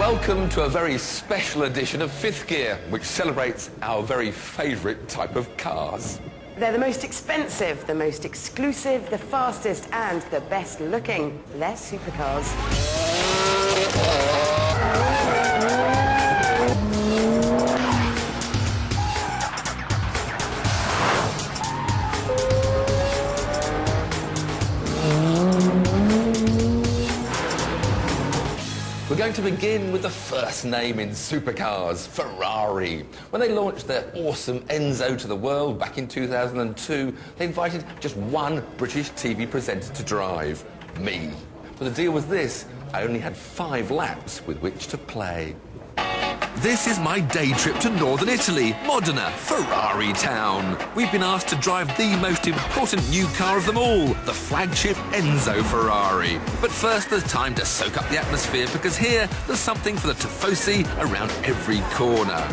Welcome to a very special edition of Fifth Gear, which celebrates our very favourite type of cars. They're the most expensive, the most exclusive, the fastest and the best looking. They're supercars. We're going to begin with the first name in supercars, Ferrari. When they launched their awesome Enzo to the world back in 2002, they invited just one British TV presenter to drive, me. But the deal was this: I only had 5 laps with which to play. This is my day trip to northern Italy, Modena, Ferrari town. We've been asked to drive the most important new car of them all, the flagship Enzo Ferrari. But first there's time to soak up the atmosphere, because here there's something for the tifosi around every corner.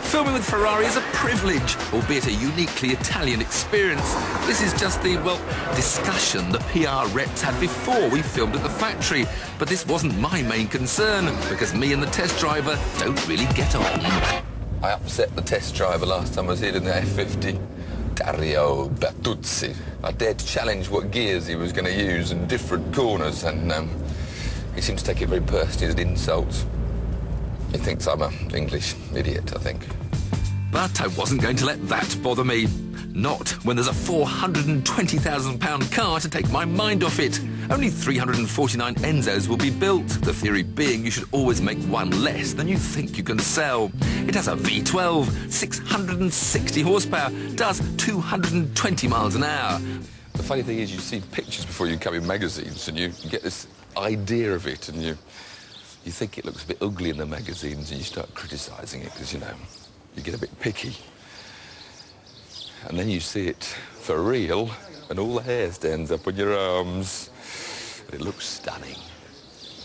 Filming with Ferrari is a privilege, albeit a uniquely Italian experience. This is just the, well, discussion the PR reps had before we filmed at the factory. But this wasn't my main concern, because me and the test driver don't really get on. I upset the test driver last time I was here in the F50. Dario Bertuzzi. I dared to challenge what gears he was going to use in different corners, and he seemed to take it very personally as an insult. He thinks I'm an English idiot, I think. But I wasn't going to let that bother me. Not when there's a £420,000 car to take my mind off it. Only 349 Enzos will be built, the theory being you should always make one less than you think you can sell. It has a V12, 660 horsepower, does 220 miles an hour. The funny thing is, you see pictures before you come in magazines, and you get this idea of it, and you think it looks a bit ugly in the magazines, and you start criticising it because, you know, you get a bit picky. And then you see it for real, and all the hair stands up on your arms. And it looks stunning.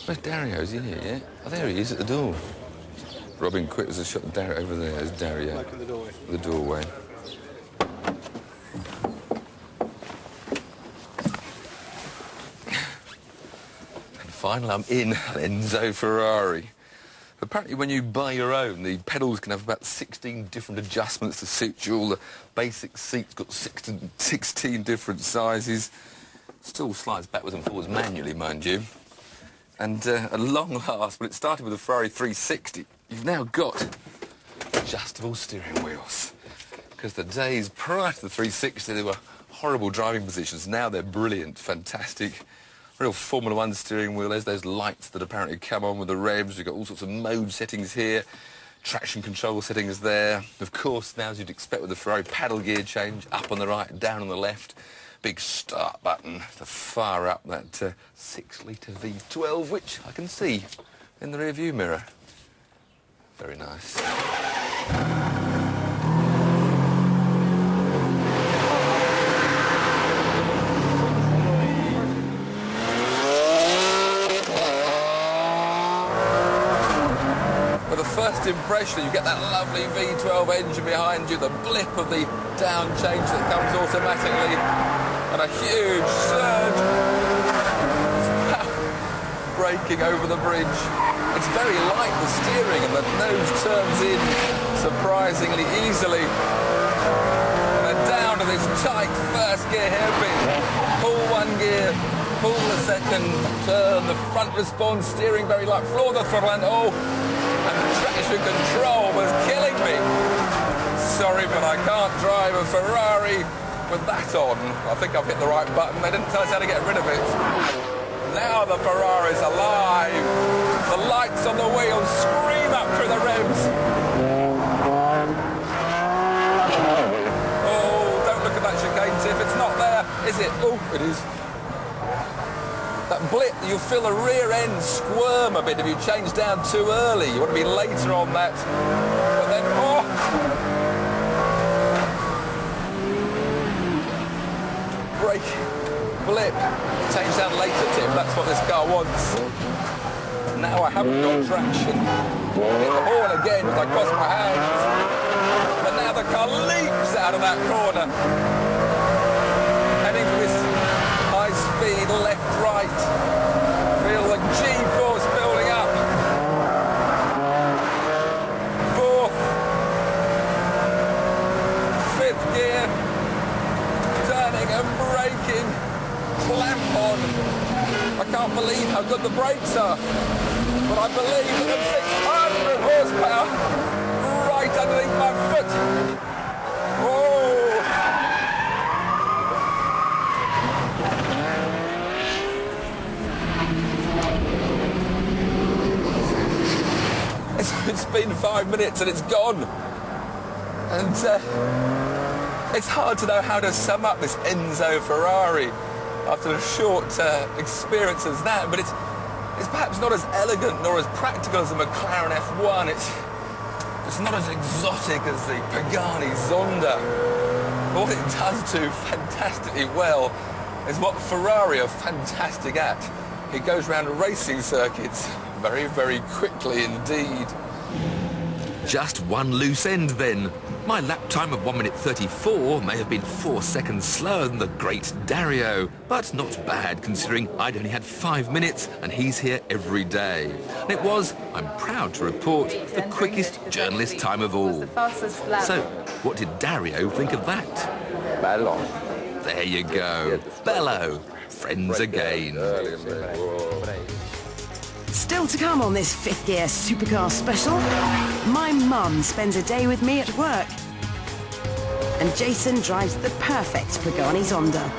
Where's Dario? Is he here yet? Oh, there he is at the door. Robin, quick, there's a shot of Dario over there. There's Dario. Back at the doorway. The doorway. Finally, I'm in an Enzo Ferrari. Apparently, when you buy your own, the pedals can have about 16 different adjustments to suit you. All the basic seats got 16 different sizes. Still slides backwards and forwards manually, mind you. And at long last, when it started with the Ferrari 360, you've now got adjustable steering wheels. Because the days prior to the 360, they were horrible driving positions. Now they're brilliant, fantastic. Real Formula 1 steering wheel. There's those lights that apparently come on with the revs. You've got all sorts of mode settings here, traction control settings there. Of course, now as you'd expect with the Ferrari, paddle gear change, up on the right, down on the left. Big start button to fire up that 6-litre V12, which I can see in the rear view mirror. Very nice. First impression, you get that lovely V12 engine behind you, the blip of the down change that comes automatically, and a huge surge braking over the bridge. It's very light, the steering, and the nose turns in surprisingly easily. And then down to this tight first gear hairpin. Pull one gear, pull the second, turn, the front response, steering very light, floor the throttle, and and the traction control was killing me. Sorry, but I can't drive a Ferrari with that on. I think I've hit the right button. They didn't tell us how to get rid of it. Now the Ferrari's alive. The lights on the wheels scream up through the revs. Oh, don't look at that chicane, Tiff. It's not there, is it? Oh, it is. That blip, you feel the rear end squirm a bit if you change down too early. You want to be later on that. But then, oh! Brake, blip, change down later, Tim. That's what this car wants. Now I haven't got traction. Hit the horn again as I cross my hands. But now the car leaps out of that corner. Heading for this high-speed left-right. Feel the G-force building up. can't believe how good the brakes are. But I believe that the 600 horsepower right underneath my foot. Oh! It's been 5 minutes and it's gone. And it's hard to know how to sum up this Enzo Ferrari after a short experience as that, but it's perhaps not as elegant nor as practical as the McLaren F1. It's not as exotic as the Pagani Zonda. But what it does do fantastically well is what Ferrari are fantastic at. It goes around racing circuits very, very quickly indeed. Just one loose end then. My lap time of 1 minute 34 may have been 4 seconds slower than the great Dario, but not bad considering I'd only had 5 minutes and he's here every day. And it was, I'm proud to report, the quickest journalist time of all. So, what did Dario think of that? Bello. There you go. Bello. Friends again. Still to come on this Fifth Gear Supercar special, my mum spends a day with me at work. And Jason drives the perfect Pagani Zonda.